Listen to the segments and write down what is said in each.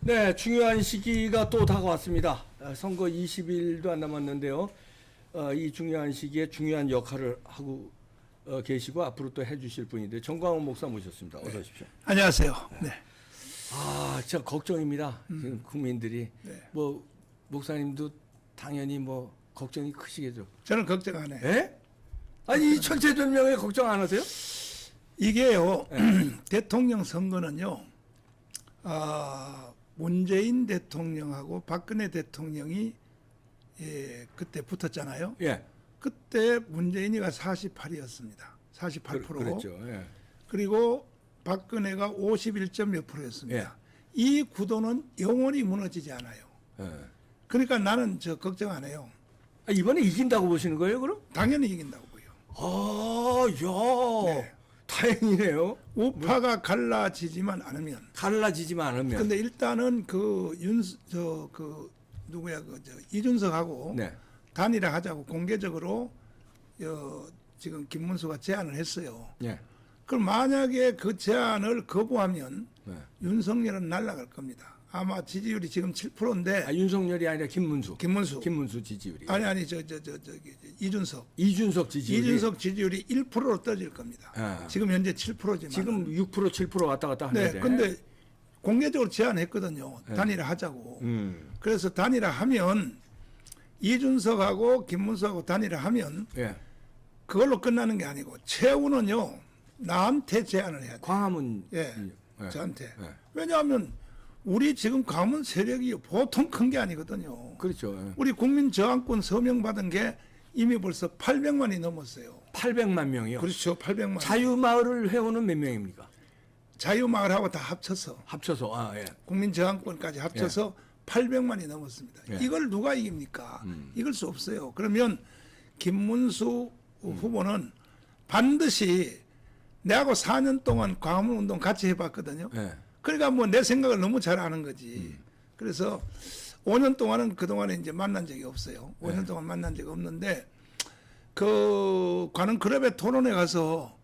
네, 중요한 시기가 또 다가왔습니다. 선거 20일도 안 남았는데요. 이 중요한 시기에 중요한 역할을 하고 계시고 앞으로 또 해주실 분인데 정광훈 목사 모셨습니다. 어서 오십시오. 안녕하세요. 네. 아, 진짜 걱정입니다. 지금 국민들이 네. 뭐 목사님도 당연히 뭐 걱정이 크시겠죠. 저는 걱정 안 해요. 예? 아니 이 천체전명에 걱정 안 하세요? 이게요, 대통령 선거는요, 문재인 대통령하고 박근혜 대통령이 그때 붙었잖아요. 예. 그때 문재인이가 48이었습니다. 48%. 그랬죠. 예. 그리고 박근혜가 51점 몇 프로였습니다. 예. 이 구도는 영원히 무너지지 않아요. 예. 그러니까 나는 걱정 안 해요. 아, 이번에 이긴다고 보시는 거예요, 그럼? 당연히 이긴다고 보여. 아, 야, 네. 다행이네요. 우파가 갈라지지만 않으면. 갈라지지만 않으면. 근데 일단은 이준석하고 네. 단일화하자고 공개적으로 지금 김문수가 제안을 했어요. 예. 그럼 만약에 그 제안을 거부하면 네. 윤석열은 날아갈 겁니다. 아마 지지율이 지금 7%인데 아, 윤석열이 아니라 김문수. 김문수 김문수 지지율이. 아니 이준석 이준석 지지율이. 이준석 지지율이 1%로 떨어질 겁니다. 아. 지금 현재 7%지만 지금 6% 7% 왔다 갔다 하는데. 네, 근데 공개적으로 제안했거든요. 네. 단일화하자고. 그래서 단일화하면 이준석하고 김문수하고 단일화하면 예. 그걸로 끝나는 게 아니고 최후는요 나한테 제안을 해야 돼. 광화문. 예, 예. 저한테. 예. 왜냐하면 우리 지금 가문 세력이 보통 큰 게 아니거든요. 그렇죠. 예. 우리 국민 저항권 서명 받은 게 이미 벌써 800만이 넘었어요. 800만 명이요. 그렇죠, 800만. 자유마을 회원은 몇 명입니까? 자유마을하고 다 합쳐서 합쳐서. 아, 예. 국민 저항권까지 합쳐서 800만이 넘었습니다. 예. 이걸 누가 이깁니까? 이길 수 없어요. 그러면 김문수 후보는 반드시 내하고 4년 동안 광화문 운동 같이 해봤거든요. 예. 그러니까 뭐 내 생각을 너무 잘 아는 거지. 그래서 5년 동안은 그동안에 이제 만난 적이 없어요. 5년 동안 만난 적이 없는데 그 관훈 클럽에 토론회 가서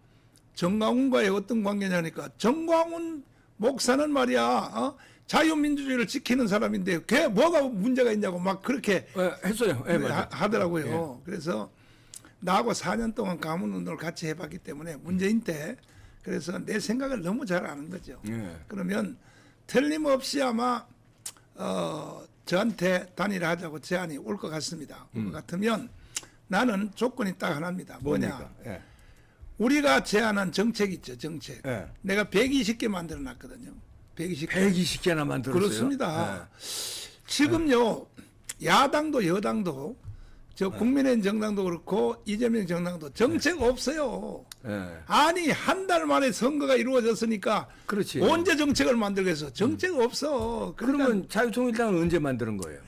정광훈과의 어떤 관계냐니까 정광훈 목사는 말이야 자유민주주의를 지키는 사람인데 걔 뭐가 문제가 있냐고 막 그렇게 했어요. 예, 맞아요. 하더라고요. 예. 그래서 나하고 4년 동안 가문 운동을 같이 해봤기 때문에 문재인 때 그래서 내 생각을 너무 잘 아는 거죠. 예. 그러면 틀림없이 아마 저한테 단일화하자고 제안이 올 것 같습니다. 올 것 같으면 나는 조건이 딱 하나입니다. 뭐냐? 뭡니까? 예. 우리가 제안한 정책 있죠, 정책. 예. 내가 120개 만들어 놨거든요. 120개. 120개나 만들었어요. 그렇습니다. 지금요, 야당도 여당도 저 국민의힘 정당도 그렇고 이재명 정당도 정책 없어요. 예. 아니 한 달 만에 선거가 이루어졌으니까 그렇지. 언제 정책을 만들겠어? 정책 없어. 그러면 그러면 자유통일당은 언제 만드는 거예요?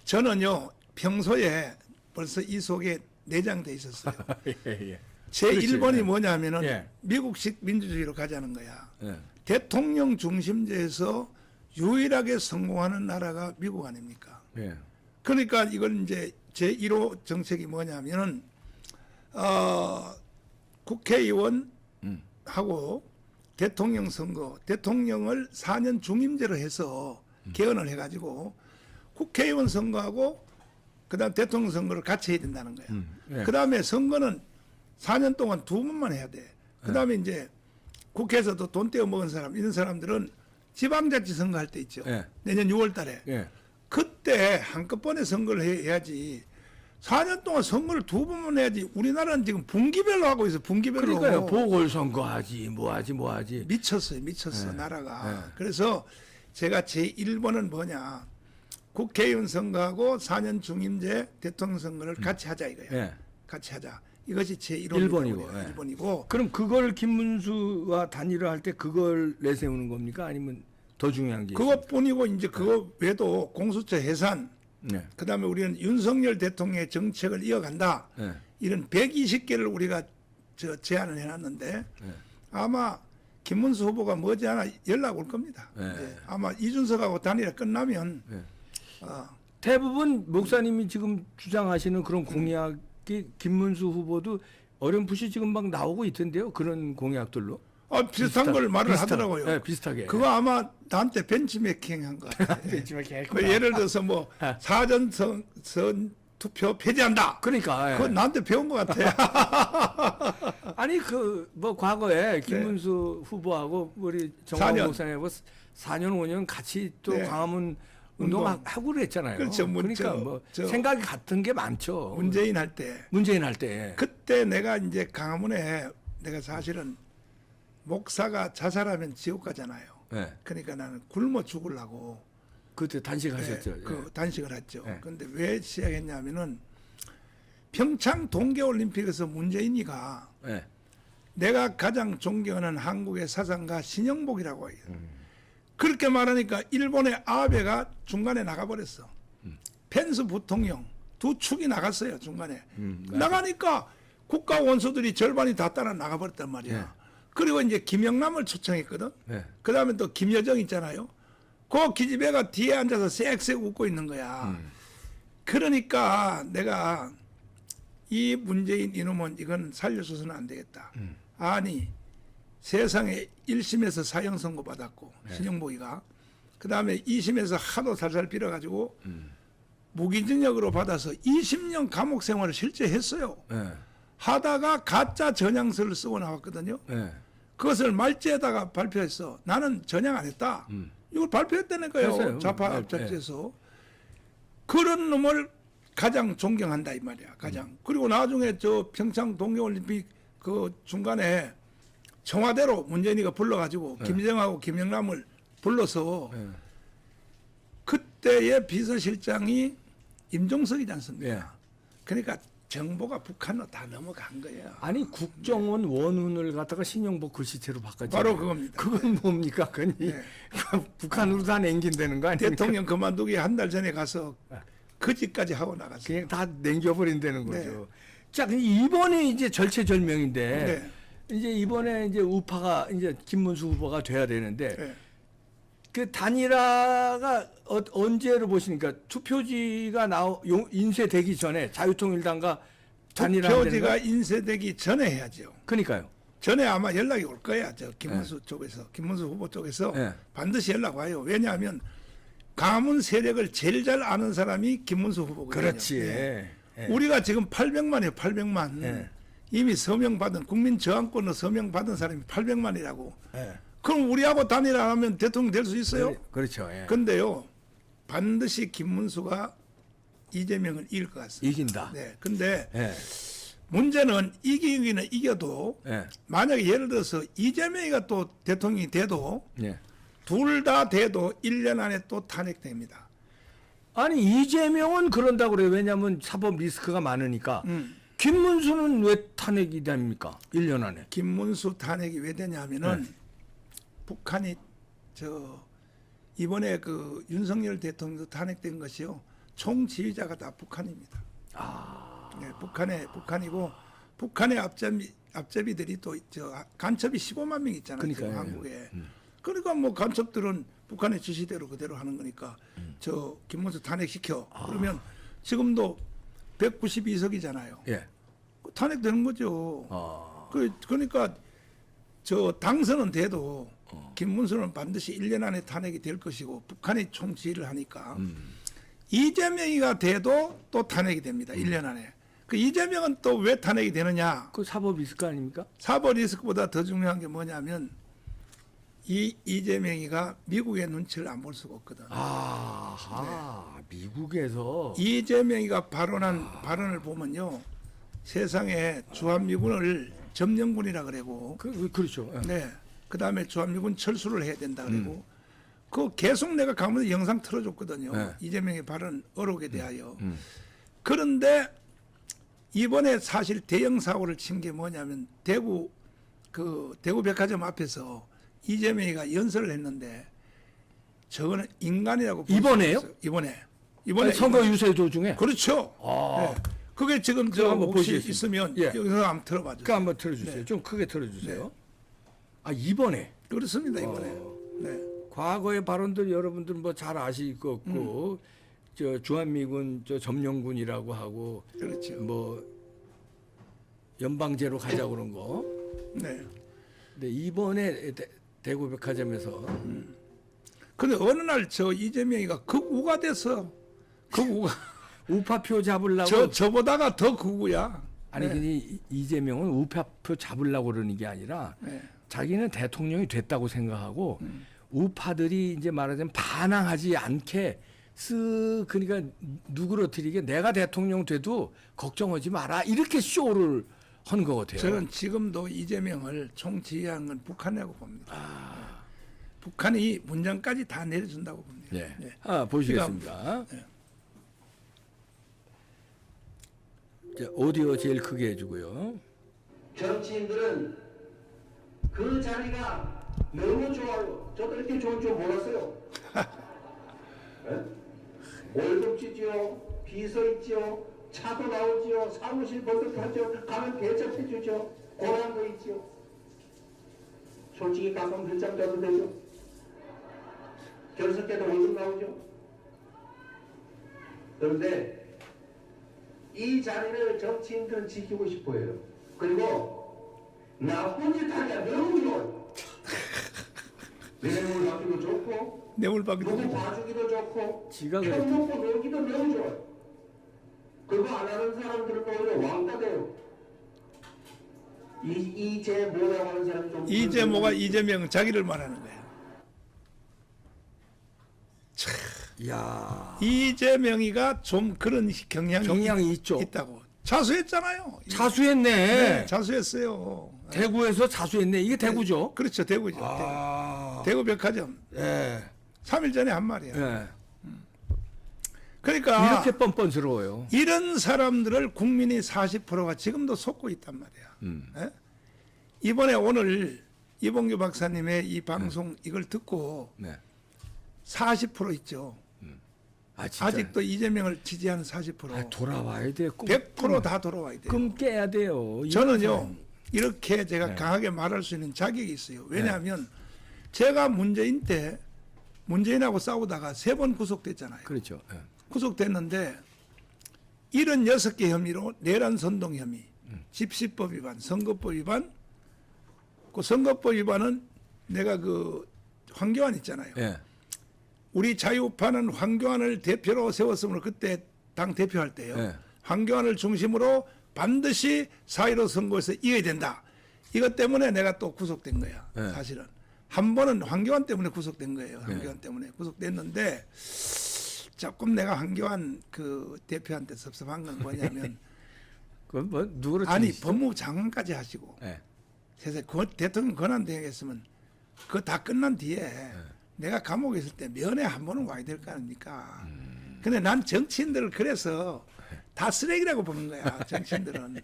저는요 평소에 벌써 이 속에 내장돼 있었어요. 예, 예. 제 그렇지. 1번이 예. 뭐냐면은 예. 미국식 민주주의로 가자는 거야. 예. 대통령 중심제에서 유일하게 성공하는 나라가 미국 아닙니까? 예. 그러니까 이걸 이제 제 1호 정책이 뭐냐면은 국회의원 하고 대통령 선거, 대통령을 4년 중임제로 해서 개헌을 해가지고 국회의원 선거하고 그다음 대통령 선거를 같이 해야 된다는 거야. 예. 그다음에 선거는 4년 동안 두 번만 해야 돼. 그다음에 이제 국회에서도 돈 떼어 먹은 사람 이런 사람들은 지방자치 선거할 때 있죠. 예. 내년 6월달에 예. 그때 한꺼번에 선거를 해야지. 4년 동안 선거를 두 번만 해야지. 우리나라는 지금 분기별로 하고 있어. 분기별로. 그러니까요. 보궐선거하지 뭐하지. 미쳤어요. 네. 나라가. 네. 그래서 제가 제 1번은 뭐냐. 국회의원 선거하고 4년 중임제 대통령 선거를 같이 하자 이거야. 예. 같이 하자. 이것이 제 1번이고. 1번이고. 예. 1번이고. 그럼 그걸 김문수와 단일화 할 때 그걸 내세우는 겁니까? 아니면 더 중요한 게 그것뿐이고 이제 그거 외에도 공수처 해산 네. 그다음에 우리는 윤석열 대통령의 정책을 이어간다. 네. 이런 120개를 우리가 제안을 해놨는데 아마 김문수 후보가 머지않아 연락 올 겁니다. 네. 이제 아마 이준석하고 단일화 끝나면 대부분 목사님이 지금 주장하시는 그런 공약이 김문수 후보도 어렴풋이 지금 막 나오고 있던데요. 그런 공약들로. 비슷한 걸 말을 하더라고요. 네, 비슷하게. 그거 아마 나한테 벤치메이킹 한 거 같아요. 벤치마킹 그 예를 들어서 뭐 사전 선 투표 폐지한다. 그러니까. 예. 그건 나한테 배운 것 같아요. 아니 그 뭐 과거에 김문수 후보하고 우리 4년. 정광훈 목사님하고 4년 5년 같이 또 네. 광화문 운동. 운동하고 그랬잖아요. 그렇죠. 그러니까 뭐 생각이 같은 게 많죠. 문재인 할 때 문재인 할 때. 그때 내가 이제 강화문에 내가 사실은 목사가 자살하면 지옥 가잖아요. 예. 그러니까 나는 굶어 죽으려고 그때 단식하셨죠. 네, 그 단식을 했죠. 네. 그런데 왜 시작했냐면은 평창 동계올림픽에서 문재인이가 예. 내가 가장 존경하는 한국의 사상가 신영복이라고 해요. 그렇게 말하니까 일본의 아베가 중간에 나가버렸어. 펜스 부통령 두 축이 나갔어요 중간에. 나가니까 국가 원수들이 절반이 다 따라 나가버렸단 말이야. 예. 그리고 이제 김영남을 초청했거든. 예. 그 다음에 또 김여정 있잖아요. 그 기집애가 뒤에 앉아서 쌕쌕 웃고 있는 거야. 그러니까 내가 이 문재인 이놈은 이건 살려줘서는 안 되겠다. 아니 세상에 1심에서 사형 선고 받았고 신영복이가 그 다음에 2심에서 하도 살살 빌어가지고 무기징역으로 받아서 20년 감옥 생활을 실제 했어요. 예. 하다가 가짜 전향서를 쓰고 나왔거든요. 예. 그것을 말지에다가 발표했어. 나는 전향 안 했다. 이걸 발표했다니까요. 했어요. 좌파 네, 잡지에서. 그런 놈을 가장 존경한다 이 말이야. 가장. 그리고 나중에 저 평창 동계올림픽 그 중간에 청와대로 문재인이가 불러가지고 김정하고 김영남을 불러서 예. 그때의 비서실장이 임종석이지 않습니까? 예. 그러니까 정보가 북한으로 다 넘어간 거예요. 아니 국정원 원훈을 갖다가 신영복 글씨체로 바꿨죠. 바로 그겁니다. 그건 뭡니까? 그니 네. 북한으로 다 남긴다는 거 아닙니까? 대통령 그만두기 한 달 전에 가서 그 집까지 하고 나갔어요. 그냥 다 남겨버린다는 네. 거죠. 자, 근데 이번에 이제 절체절명인데 네. 이제 이번에 이제 우파가 이제 김문수 후보가 돼야 되는데 네. 그 단일화가 언제로 보시니까 투표지가 인쇄되기 전에 자유통일당과 단일화 투표지가 인쇄되기 전에 해야죠. 그러니까요. 전에 아마 연락이 올 거야. 저 김문수 쪽에서 김문수 후보 쪽에서 네. 반드시 연락 와요. 왜냐하면 가문 세력을 제일 잘 아는 사람이 김문수 후보거든요. 그렇지. 네. 예. 우리가 지금 800만이에요. 800만. 예. 이미 서명 받은 국민 저항권으로 서명 받은 사람이 800만이라고. 예. 그럼 우리하고 단일화하면 대통령 될 수 있어요? 그렇죠. 예. 근데요, 반드시 김문수가 이재명을 이길 것 같습니다. 이긴다. 네. 근데 예. 문제는 이기기는 이겨도 예. 만약에 예를 들어서 이재명이가 또 대통령이 돼도 예. 둘 다 돼도 1년 안에 또 탄핵됩니다. 아니 이재명은 그런다고 그래요. 왜냐하면 사법 리스크가 많으니까. 김문수는 왜 탄핵이 됩니까? 1년 안에. 김문수 탄핵이 왜 되냐면은 네. 북한이 이번에 그 윤석열 대통령도 탄핵된 것이요. 총지휘자가 다 북한입니다. 네, 북한이고 북한의 앞잡이들이 또 간첩이 15만 명 있잖아요. 지금 그러니까요. 한국에. 그러니까 뭐 간첩들은 북한의 지시대로 그대로 하는 거니까 저 김문수 탄핵시켜. 그러면 지금도 192석이잖아요. 예. 탄핵되는 거죠. 그러니까 저 당선은 돼도 김문수는 반드시 1년 안에 탄핵이 될 것이고 북한이 총지휘를 하니까 이재명이가 돼도 또 탄핵이 됩니다. 1년 안에. 그 이재명은 또 왜 탄핵이 되느냐? 그 사법 리스크 아닙니까? 사법 리스크보다 더 중요한 게 뭐냐면 이재명이가 미국의 눈치를 안 볼 수가 없거든. 미국에서 이재명이가 발언을 보면요. 세상에 주한미군을 점령군이라 그러고 그렇죠. 예. 네. 그다음에 주한미군 철수를 해야 된다 그러고 그거 계속 내가 가면서 영상 틀어줬거든요. 네. 이재명의 발언 어록에 대하여. 그런데 이번에 사실 대형 사고를 친 게 뭐냐면 대구 백화점 앞에서 이재명이가 연설을 했는데 저거는 인간이라고 볼 수 이번에요? 없어요. 이번에 아니, 선거 유세 도중에. 그렇죠. 네. 그게 지금 그거 한번 혹시 보시겠습니다. 있으면 예. 여기서 한번 들어봐 주세요. 그 한번 틀어주세요. 네. 좀 크게 틀어주세요. 이번에 그렇습니다. 이번에. 네. 과거의 발언들 여러분들 뭐 잘 아실 것 같고 저 주한미군 저 점령군이라고 하고 그렇죠. 뭐 연방제로 가자 그런 거. 네. 근데 이번에 대구 백화점에서 근데 어느 날 저 이재명이가 극우가 돼서 극우가 우파표 잡으려고 저보다가 더 극우야. 아니 네. 근데 이재명은 우파표 잡으려고 그러는 게 아니라 네. 자기는 대통령이 됐다고 생각하고 우파들이 이제 말하자면 반항하지 않게 그러니까 누그러뜨리게 내가 대통령 돼도 걱정하지 마라 이렇게 쇼를 하는 것 같아요. 저는 지금도 이재명을 총지휘한 건 북한이라고 봅니다. 북한이 문장까지 다 내려준다고 봅니다. 네. 네. 보시겠습니다. 네. 자, 오디오 제일 크게 해주고요. 정치인들은 그 자리가 너무 좋아요. 저도 이렇게 좋은 줄 몰랐어요. 네? 월급 주지요, 비서 있지요, 차도 나오지요, 사무실 버릇하죠, 가면 대접해주죠, 고향도 있지요. 솔직히 가끔 늦잠 자도 되죠. 결석 때도 월급 나오죠. 그런데 이 자리를 정치인들은 지키고 싶어요. 그리고 나쁜 짓 하기가 너무 좋아요. 뇌물 받기도 좋고 뇌물받기도 누구 봐주기도 좋고 지가 편 먹고 놀기도 너무 좋아요. 그거 안 하는 사람들은 오히려 왕따 돼요. 이재모라고 하는 사람 좀 이재모가 이재명 자기를 말하는 거야. 이야, 이재명이가 좀 그런 경향이 있죠. 있다고 자수했잖아요. 자수했네. 네, 자수했어요. 대구에서 자수했네. 이게 대구죠. 그렇죠, 대구죠. 대구 백화점. 예. 3일 전에 한 말이야. 예. 그러니까 이렇게 뻔뻔스러워요. 이런 사람들을 국민이 40%가 지금도 속고 있단 말이야. 예? 이번에 오늘 이봉규 박사님의 이 방송 이걸 듣고 네. 40% 있죠. 진짜. 아직도 이재명을 지지하는 40%. 돌아와야 돼. 100%다 돌아와야 돼요. 꿈 깨야 돼요. 저는요 이렇게 제가 네. 강하게 말할 수 있는 자격이 있어요. 왜냐하면 제가 문재인하고 싸우다가 3번 구속됐잖아요. 그렇죠. 예. 구속됐는데 76개 혐의로 내란 선동 혐의, 집시법 위반, 선거법 위반. 그 선거법 위반은 내가 그 황교안 있잖아요. 예. 우리 자유파는 황교안을 대표로 세웠으므로 그때 당 대표할 때요. 네. 황교안을 중심으로 반드시 4.15 선거에서 이겨야 된다. 이것 때문에 내가 또 구속된 거야. 네. 사실은. 한 번은 황교안 때문에 구속된 거예요. 황교안 때문에 구속됐는데 조금 내가 황교안 그 대표한테 섭섭한 건 뭐냐면 그건 뭐 누구로 아니 치시죠? 법무부 장관까지 하시고 예. 세상에 대통령 권한 대행했으면 그거 다 끝난 뒤에 내가 감옥에 있을 때 면회 한 번은 와야 될 거 아닙니까? 근데 난 정치인들을 그래서 다 쓰레기라고 보는 거야. 정치인들은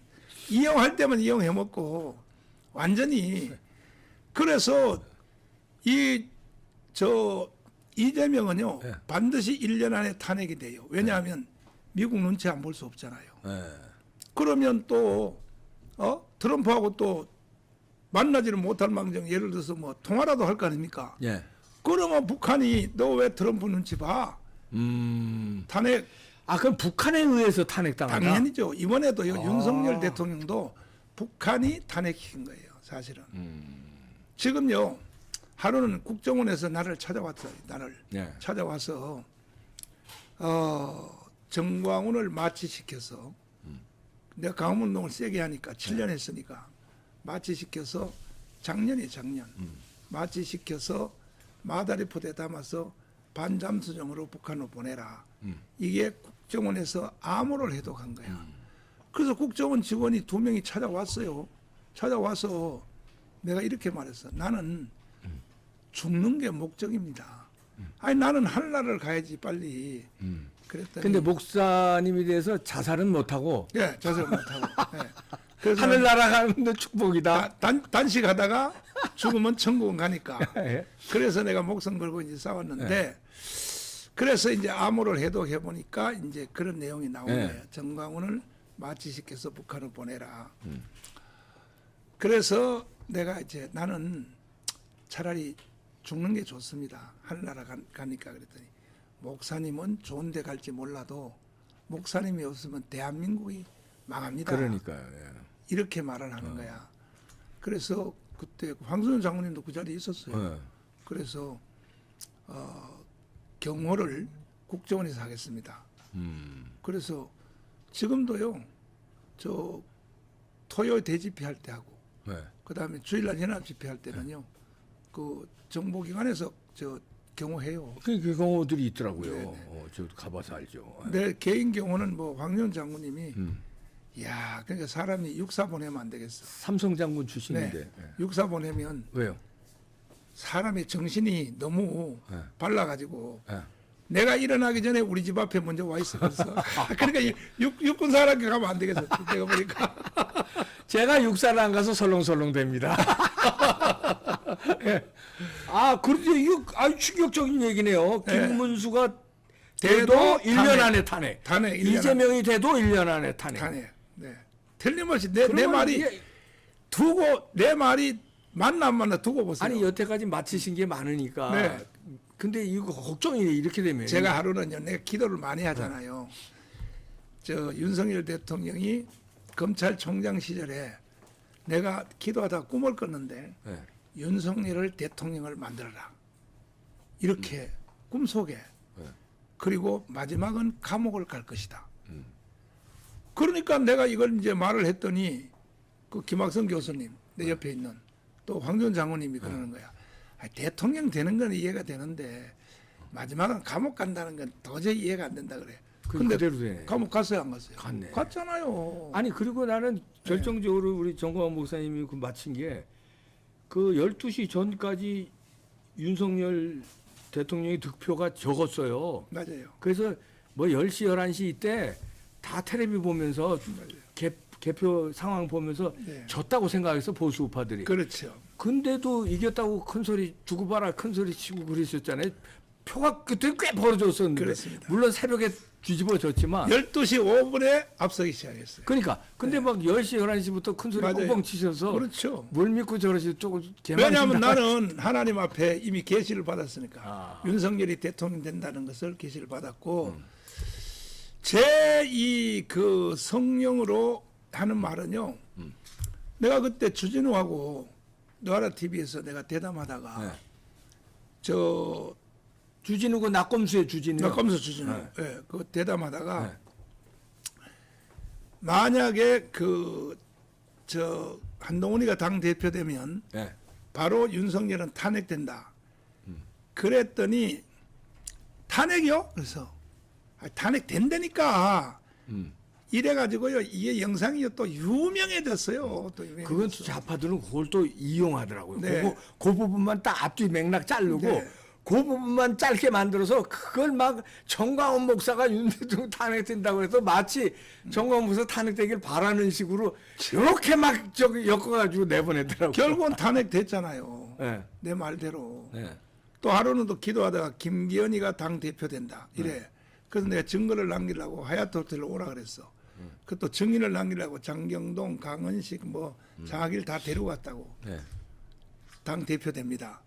이용할 때만 이용해 먹고 완전히. 그래서 이재명은요 네. 반드시 1년 안에 탄핵이 돼요. 왜냐하면 미국 눈치 안 볼 수 없잖아요. 예. 그러면 또 트럼프하고 또 만나지를 못할 망정 예를 들어서 뭐 통화라도 할 거 아닙니까? 예. 그러면 북한이 너 왜 트럼프 눈치 봐? 탄핵 그럼 북한에 의해서 탄핵당한다. 당연히죠. 이번에도요 윤석열 대통령도 북한이 탄핵시킨 거예요. 사실은. 지금요 하루는 국정원에서 나를 찾아왔어요. 예. 찾아와서 정광훈을 마취시켜서 내가 강원운동을 세게 하니까 7년 했으니까 마취시켜서 작년 마취시켜서 마다리 포대에 담아서 반잠수정으로 북한으로 보내라. 이게 국정원에서 암호를 해독한 거야. 그래서 국정원 직원이 2명이 찾아왔어요. 찾아와서 내가 이렇게 말했어. 나는 죽는 게 목적입니다. 아니 나는 하늘나라를 가야지 빨리. 그랬더니 근데 목사님에 대해서 자살은 못하고 예, 자살 못하고. 예. 그래서 하늘나라 가는 축복이다. 단식하다가 죽으면 천국은 가니까. 예. 그래서 내가 목숨 걸고 이제 싸웠는데, 그래서 이제 암호를 해독해 보니까 이제 그런 내용이 나온 거예요. 정광훈을 마취시켜서 북한을 보내라. 그래서 내가 이제 나는 차라리 죽는 게 좋습니다. 하늘나라 가니까 그랬더니 목사님은 좋은 데 갈지 몰라도 목사님이 없으면 대한민국이 망합니다. 그러니까요. 예. 이렇게 말을 하는 거야. 그래서 그때 황순현 장군님도 그 자리에 있었어요. 네. 그래서 경호를 국정원에서 하겠습니다. 그래서 지금도요. 저 토요 대집회 할 때 하고 네. 그다음에 주일날 연합 집회할 때는요. 그 정보기관에서 저 경호해요. 그 경우들이 있더라고요. 네네. 저도 가봐서 알죠. 내 개인 경우는 뭐 황윤 장군님이 야 그러니까 사람이 육사 보내면 안 되겠어. 삼성 장군 출신인데. 네. 네. 육사 보내면 왜요? 사람의 정신이 너무 네. 발라가지고 네. 내가 일어나기 전에 우리 집 앞에 먼저 와 있어. 그래서 그러니까 육군 사람께 가면 안 되겠어. 내가 보니까 제가 육사를 안 가서 설렁설렁 됩니다. 예. 아, 그런데 이거 아주 충격적인 얘기네요. 네. 김문수가 돼도 돼도 1년 안에 탄핵. 탄핵 1년 이재명이 돼도 1년 안에 탄핵. 탄핵. 네. 틀림없이 내 그러면 말이 이게- 두고 내 말이 맞나 안 맞나 두고 보세요. 아니 여태까지 마치신 게 많으니까. 네. 근데 이거 걱정이네 이렇게 되면. 제가 하루는요, 내가 기도를 많이 하잖아요. 저 윤석열 대통령이 검찰총장 시절에 내가 기도하다 꿈을 꿨는데 네. 윤석열을 대통령을 만들어라. 이렇게 꿈속에. 네. 그리고 마지막은 감옥을 갈 것이다. 그러니까 내가 이걸 이제 말을 했더니 그 김학성 교수님 내 옆에 있는 또 황교안 장군님이 그러는 거야. 아, 대통령 되는 건 이해가 되는데 마지막은 감옥 간다는 건 도저히 이해가 안 된다 그래. 근데 그대로 되네. 감옥 갔어요 안 갔어요? 갔네. 갔잖아요. 아니 그리고 나는 결정적으로 우리 정광훈 목사님이 그 마친 게 그 12시 전까지 윤석열 대통령의 득표가 적었어요. 맞아요. 그래서 뭐 10시, 11시 이때 다 텔레비 보면서 개표 상황 보면서 네. 졌다고 생각해서 보수 우파들이. 그렇죠. 근데도 이겼다고 큰 소리 두고 봐라 큰 소리 치고 그랬었잖아요. 표가 그때 꽤 벌어졌었는데. 그렇습니다. 물론 새벽에 뒤집어졌지만 12시 5분에 앞서기 시작했어요. 그러니까 근데 막 10시, 11시부터 큰 소리 맞아요. 뻥뻥 치셔서 그렇죠. 뭘 믿고 저러시 조금 왜냐하면 나는 하나님 앞에 이미 계시를 받았으니까 아. 윤석열이 대통령 된다는 것을 계시를 받았고 제 이 그 성령으로 하는 말은요. 내가 그때 주진우하고 너하라 TV에서 내가 대담하다가 네. 저 주진우고 낙검수의 주진우. 낙검수 주진우 네. 예, 그 대담하다가 네. 만약에 그 저 한동훈이가 당 대표 되면 네. 바로 윤석열은 탄핵된다. 그랬더니 탄핵이요? 그래서 탄핵 된다니까. 이래가지고요 이게 영상이 또 유명해졌어요. 또 유명해졌어요. 그건 또 좌파들은 그걸 또 이용하더라고요. 네. 그 부분만 딱 앞뒤 맥락 자르고 네. 그 부분만 짧게 만들어서 그걸 막 정광훈 목사가 윤 대통령 탄핵된다고 해서 마치 정광훈 목사 탄핵되길 바라는 식으로 이렇게 막 저기 엮어가지고 내보내더라고요. 결국은 탄핵됐잖아요. 네. 내 말대로. 네. 또 하루는 또 기도하다가 김기현이가 당 대표 된다. 이래. 그래서 내가 증거를 남기려고 하얏트 호텔로 오라 그랬어. 그또 증인을 남기려고 장경동, 강은식 뭐 장학일 다 데려갔다고. 네. 당 대표 됩니다.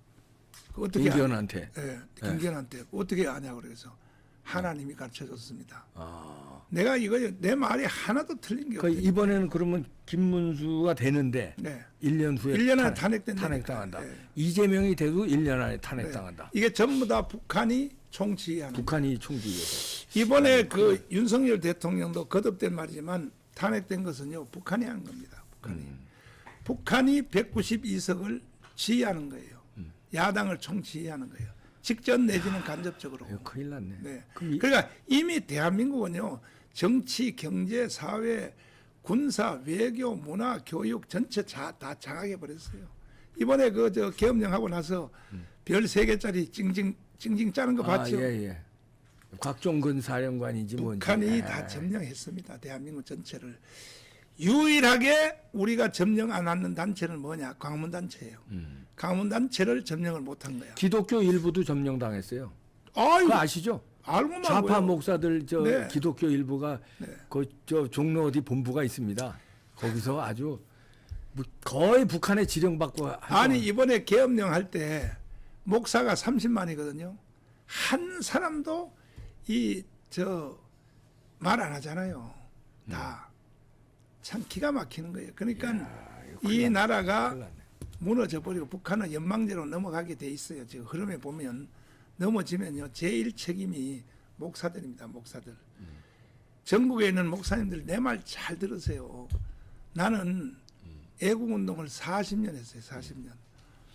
그 어떻게 김기현한테. 예, 김기현한테 어떻게 아냐고 그래서 하나님이 가르쳐줬습니다. 아. 내가 이거 내 말이 하나도 틀린 게 그 없어요. 이번에는 그러면 김문수가 되는데 네. 1년 후에 1년 안에 탄핵된다니까. 탄핵당한다. 네. 이재명이 돼도 1년 안에 네. 탄핵당한다. 이게 전부 다 북한이 총지휘하는. 북한이 총지휘해서. 이번에 그 윤석열 대통령도 거듭된 말이지만 탄핵된 것은요 북한이 한 겁니다. 북한이 192석을 지휘하는 거예요. 야당을 총지휘하는 거예요. 직전 내지는 간접적으로. 이거 큰일 났네. 네. 그럼 그러니까 이미 대한민국은요 정치, 경제, 사회, 군사, 외교, 문화, 교육 전체 다 장악해 버렸어요. 이번에 그 저 계엄령하고 나서 별 3개짜리 찡찡 짜는 거 봤죠? 예, 예. 곽종근 사령관이지 뭔지. 북한이 예. 다 점령했습니다. 대한민국 전체를. 유일하게 우리가 점령 안 하는 단체는 뭐냐? 광문단체예요. 광문단체를 점령을 못한 거야. 기독교 일부도 점령당했어요. 아유, 그거 아시죠? 알고만 좌파 뭐요. 목사들 저 네. 기독교 일부가 그 저 종로 어디 본부가 있습니다. 거기서 아주 뭐 거의 북한에 지령받고 아니 이번에 계엄령 할 때 목사가 30만이거든요. 한 사람도 이 저 말 안 하잖아요. 다 참 기가 막히는 거예요. 그러니까 이 나라가 큰일 났네. 무너져 버리고 북한은 연방제로 넘어가게 돼 있어요. 지금 흐름에 보면 넘어지면요 제일 책임이 목사들입니다. 목사들. 전국에 있는 목사님들 내 말 잘 들으세요. 나는 애국운동을 40년 했어요. 40년.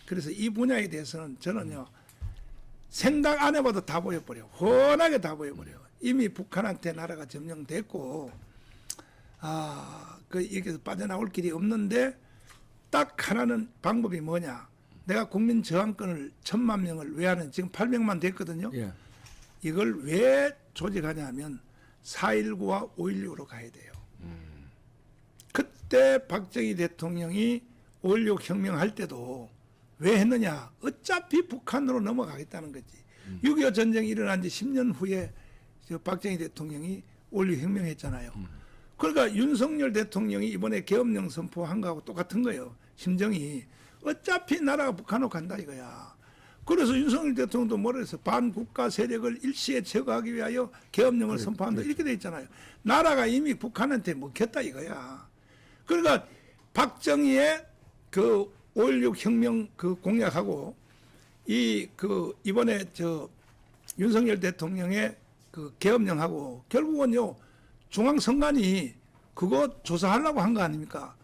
그래서 이 분야에 대해서는 저는요 생각 안 해봐도 다 보여버려. 훤하게 다 보여버려. 이미 북한한테 나라가 점령됐고 여기서 빠져나올 길이 없는데 딱 하나는 방법이 뭐냐. 내가 국민 저항권을 1,000만 명을 왜 하는 지금 800만 됐거든요. 예. 이걸 왜 조직하냐 하면 4.19와 5.16으로 가야 돼요. 그때 박정희 대통령이 5.16 혁명할 때도 왜 했느냐. 어차피 북한으로 넘어가겠다는 거지. 6.25 전쟁이 일어난 지 10년 후에 박정희 대통령이 5.16 혁명했잖아요. 그러니까 윤석열 대통령이 이번에 계엄령 선포한 거하고 똑같은 거예요. 심정이. 어차피 나라가 북한으로 간다 이거야. 그래서 윤석열 대통령도 뭐라 해서 반국가 세력을 일시에 제거하기 위하여 계엄령을 선포한다 이렇게 돼 있잖아요. 나라가 이미 북한한테 먹혔다 이거야. 그러니까 박정희의 그 5.16 혁명 그 공약하고 이번에 윤석열 대통령의 그 계엄령하고 결국은요 중앙선관위 그거 조사하려고 한 거 아닙니까?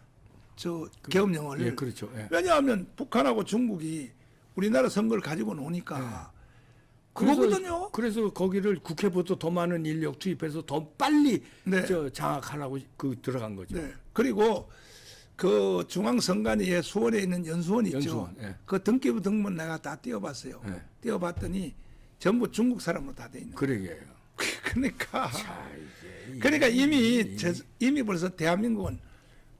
계엄령을. 예, 그렇죠. 예. 왜냐하면 북한하고 중국이 우리나라 선거를 가지고 노니까 그거거든요. 그래서 거기를 국회보다 더 많은 인력 투입해서 더 빨리 네. 장악하라고 들어간 거죠. 네. 그리고 그 중앙선관위에 수원에 있는 연수원 있죠. 연수원, 예. 그 등기부 등본 내가 다 띄워봤어요. 예. 띄워봤더니 전부 중국 사람으로 다 돼 있는 거예요. 그러게요. 그러니까 자, 이게 그러니까 이미 벌써 대한민국은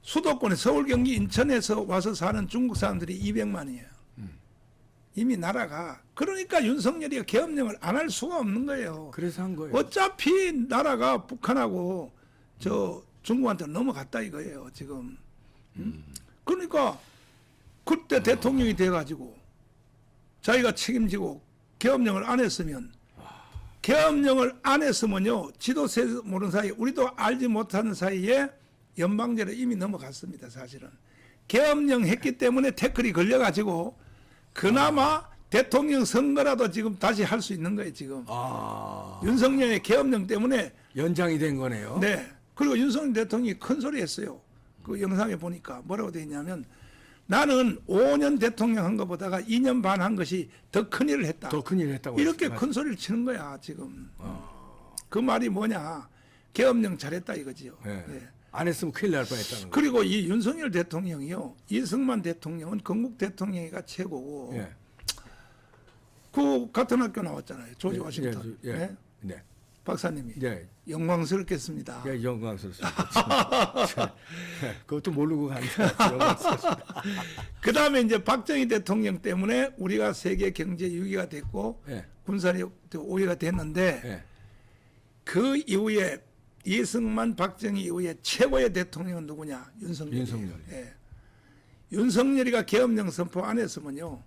수도권에 서울, 경기, 인천에서 와서 사는 중국 사람들이 200만이에요. 이미 나라가 그러니까 윤석열이가 계엄령을 안 할 수가 없는 거예요. 그래서 한 거예요. 어차피 나라가 북한하고 중국한테 넘어갔다 이거예요 지금. 그러니까 그때 대통령이 돼가지고 자기가 책임지고 계엄령을 안 했으면 지도세 모르는 사이에 우리도 알지 못하는 사이에 연방제로 이미 넘어갔습니다. 사실은 계엄령 했기 때문에 태클이 걸려가지고 그나마 대통령 선거라도 지금 다시 할 수 있는 거예요 지금. 윤석열의 계엄령 때문에 연장이 된 거네요. 네. 그리고 윤석열 대통령이 큰 소리 했어요. 그 영상에 보니까 뭐라고 되어 있냐면 나는 5년 대통령 한 것보다가 2년 반 한 것이 더 큰 일을 했다. 더 큰일 했다고. 이렇게 했어요. 큰 소리를 치는 거야 지금. 그 말이 뭐냐. 계엄령 잘했다 이거지요. 예. 예. 안 했으면 큰일 날 뻔했다는 거. 그리고 이 윤석열 대통령이요. 이승만 대통령은 건국 대통령이가 최고고 예. 그 같은 학교 나왔잖아요. 조지 워싱턴. 예. 네? 네. 박사님이. 네. 영광스럽겠습니다. 예, 영광스럽습니다. 그것도 모르고 간다. 영광스럽습니다. 그 다음에 이제 박정희 대통령 때문에 우리가 세계 경제 6위가 됐고 예. 군사력도 5위가 됐는데 예. 그 이후에 이승만 박정희 이후에 최고의 대통령은 누구냐? 윤석열. 예. 윤석열이가 계엄령 선포 안 했으면요.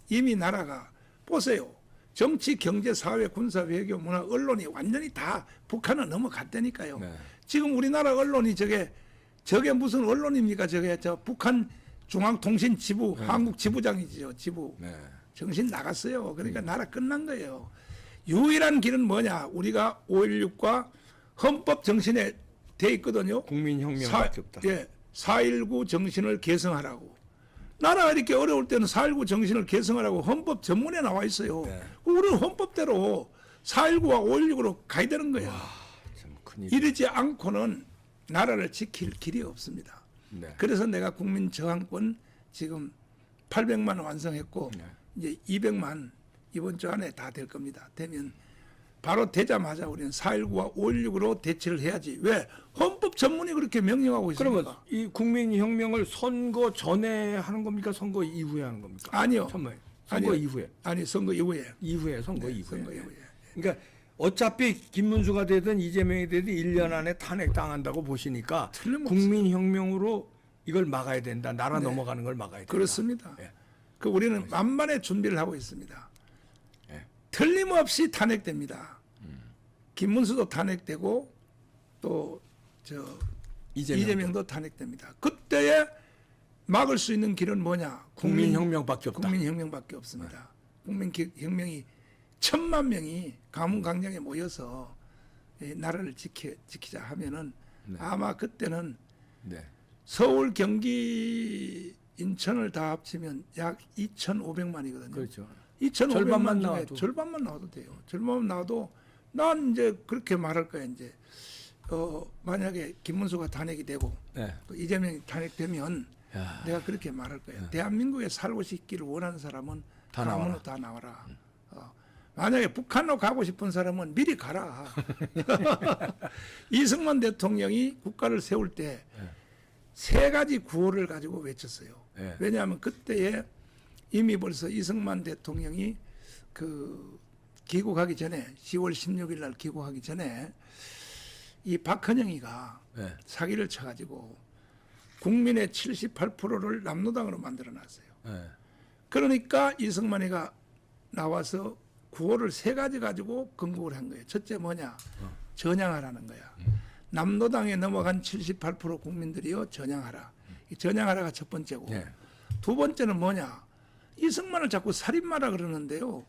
이미 나라가 보세요. 정치, 경제, 사회, 군사, 외교, 문화, 언론이 완전히 다 북한은 넘어갔다니까요. 네. 지금 우리나라 언론이 저게 무슨 언론입니까? 북한 중앙통신지부, 한국 지부장이죠. 지부. 네. 정신 나갔어요. 그러니까 나라 끝난 거예요. 유일한 길은 뭐냐? 우리가 5.16과 헌법 정신에 돼 있거든요. 국민혁명밖에 없다. 4.19 정신을 개성하라고. 나라가 이렇게 어려울 때는 4.19 정신을 개성하라고 헌법 전문에 나와 있어요. 네. 우리는 헌법대로 4.19와 5.16으로 가야 되는 거예요. 참 큰일. 이러지 않고는 나라를 지킬 길이 없습니다. 네. 그래서 내가 국민 저항권 지금 800만 완성했고 네. 이제 200만 이번 주 안에 다 될 겁니다. 되면 바로 되자마자 우리는 4.19와 5.16으로 대치를 해야지. 왜? 헌법 전문이 그렇게 명령하고 있습니까? 그러면 이 국민혁명을 선거 전에 하는 겁니까? 선거 이후에 하는 겁니까? 아니요. 선거 아니요. 이후에. 아니 선거 이후에. 이후에 선거 네, 이후에. 선거 이후에. 그러니까 어차피 김문수가 되든 이재명이 되든 1년 안에 탄핵당한다고 보시니까 틀림없어요. 국민혁명으로 이걸 막아야 된다. 나라 넘어가는 걸 막아야 된다. 그렇습니다. 예. 그 우리는 만반의 준비를 하고 있습니다. 예. 틀림없이 탄핵됩니다. 김문수도 탄핵되고 또 이재명도 탄핵됩니다. 그때에 막을 수 있는 길은 뭐냐? 국민혁명밖에 없다. 국민혁명밖에 없습니다. 국민혁명이 1,000만 명이 가문강장에 모여서 이 나라를 지키자 하면은 네. 아마 그때는 네. 서울, 경기, 인천을 다 합치면 약 2,500만이거든요. 그렇죠. 2,500만 절반만 중에 나와도. 절반만 나와도 돼요. 절반만 나와도 난 이제 그렇게 말할 거야. 이제 만약에 김문수가 탄핵이 되고 네. 또 이재명이 탄핵되면 야. 내가 그렇게 말할 거야. 대한민국에 살고 싶기를 원하는 사람은 다 가문으로 나와라. 다 나와라. 만약에 북한으로 가고 싶은 사람은 미리 가라. 이승만 대통령이 국가를 세울 때 세 가지 구호를 가지고 외쳤어요. 네. 왜냐하면 그때에 이미 벌써 이승만 대통령이 그 귀국하기 전에 10월 16일 날 귀국하기 전에 이 박헌영이가 네. 사기를 쳐가지고 국민의 78%를 남로당으로 만들어놨어요. 네. 그러니까 이승만이가 나와서 구호를 세 가지 가지고 건국을 한 거예요. 첫째 뭐냐? 전향하라는 거야. 남로당에 넘어간 78% 국민들이요 전향하라. 이 전향하라가 첫 번째고 네. 두 번째는 뭐냐? 이승만을 자꾸 살인마라 그러는데요.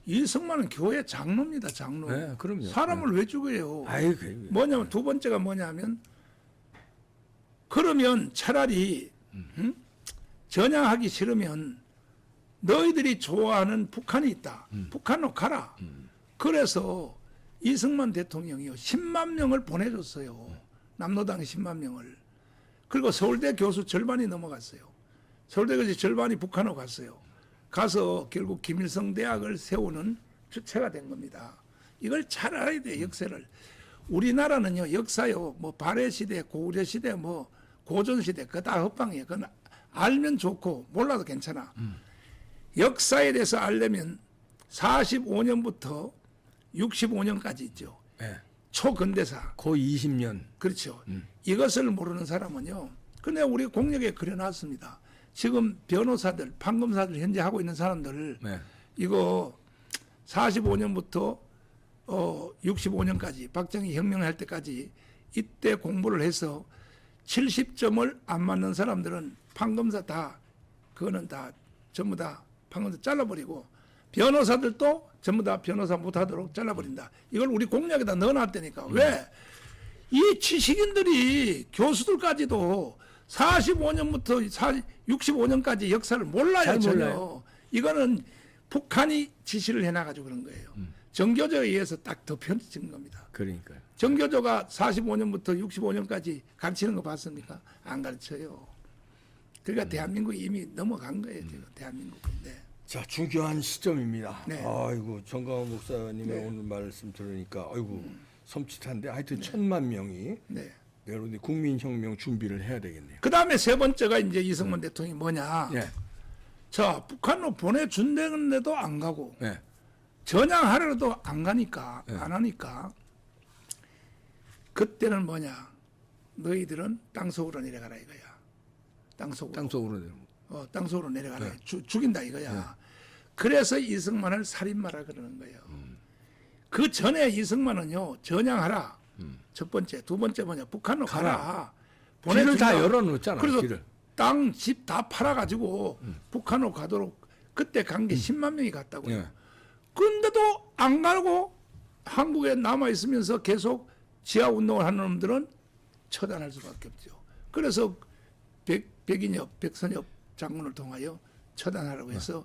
이승만은 교회 장로입니다. 장로. 네, 그럼요. 사람을 왜 죽여요? 아이, 그 뭐냐면 두 번째가 뭐냐면 그러면 차라리 전향하기 싫으면 너희들이 좋아하는 북한이 있다. 북한으로 가라. 그래서 이승만 대통령이요 10만 명을 보내줬어요. 남로당에 10만 명을. 그리고 서울대 교수 절반이 넘어갔어요. 서울대 교수 절반이 북한으로 갔어요. 가서 결국 김일성 대학을 세우는 주체가 된 겁니다. 이걸 잘 알아야 돼 역사를. 우리나라는요 역사요 뭐 발해 시대, 고구려 시대, 뭐 고전 시대 그거 다 헛방이에요. 그건 알면 좋고 몰라도 괜찮아. 역사에 대해서 알려면 45년부터 65년까지 있죠. 네. 초근대사. 고 20년. 그렇죠. 이것을 모르는 사람은요. 근데 우리 공력에 그려놨습니다. 지금 변호사들, 판검사들 현재 하고 있는 사람들 네. 이거 45년부터 65년까지 박정희 혁명할 때까지 이때 공부를 해서 70점을 안 맞는 사람들은 판검사 다 그거는 다 전부 다 판검사 잘라버리고 변호사들도 전부 다 변호사 못하도록 잘라버린다. 이걸 우리 공약에다 넣어놨다니까. 왜? 이 지식인들이 교수들까지도 45년부터 65년까지 역사를 몰라요. 잘 전혀. 몰라요. 이거는 북한이 지시를 해놔가지고 그런 거예요. 정교조에 의해서 딱 덮여진 겁니다. 그러니까요. 정교조가 45년부터 65년까지 가르치는 거 봤습니까? 안 가르쳐요. 그러니까 대한민국이 이미 넘어간 거예요. 지금 대한민국은. 네. 자, 중요한 시점입니다. 네. 아이고, 정강원 목사님의 네. 오늘 말씀 들으니까 아이고, 섬찟한데 하여튼 1,000만 명이 네. 여러분이 국민혁명 준비를 해야 되겠네요. 그 다음에 세 번째가 이제 이승만 대통령이 뭐냐. 예. 자, 북한으로 보내준다는데도 안 가고, 예. 전향하려도 안 가니까, 네. 안 하니까, 그때는 뭐냐. 너희들은 땅속으로 내려가라 이거야. 땅속으로. 땅속으로 땅속으로 내려가라. 네. 죽인다 이거야. 그래서 이승만을 살인마라 그러는 거예요. 그 전에 이승만은요, 전향하라. 첫 번째. 두 번째 뭐냐. 북한으로 가라. 길을 다 보내준다. 열어놓잖아. 그래서 길을. 땅, 집 다 팔아가지고 북한으로 가도록 그때 간 게 10만 명이 갔다고요. 예. 그런데도 안 가고 한국에 남아있으면서 계속 지하운동을 하는 놈들은 처단할 수밖에 없죠. 그래서 백인엽, 백선엽 장군을 통하여 처단하라고 해서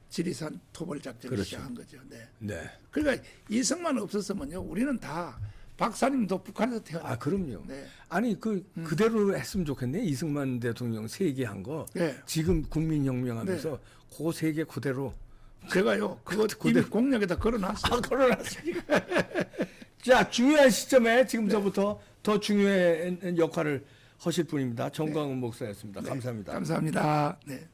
지리산 토벌작전을 그렇죠. 시작한 거죠. 네. 네. 그러니까 이승만 없었으면요, 우리는 다 박사님도 북한에서 태어났고. 아, 그럼요. 네. 아니 그대로 했으면 좋겠네. 이승만 대통령 세계한 거. 네. 지금 국민혁명하면서 그 세계 그대로. 제가요, 그거 이미 공약에다 걸어놨어요. 걸어놨으니까. 자, 중요한 시점에 지금서부터 더 중요한 역할을 하실 분입니다. 정광훈 목사였습니다. 감사합니다. 감사합니다. 네.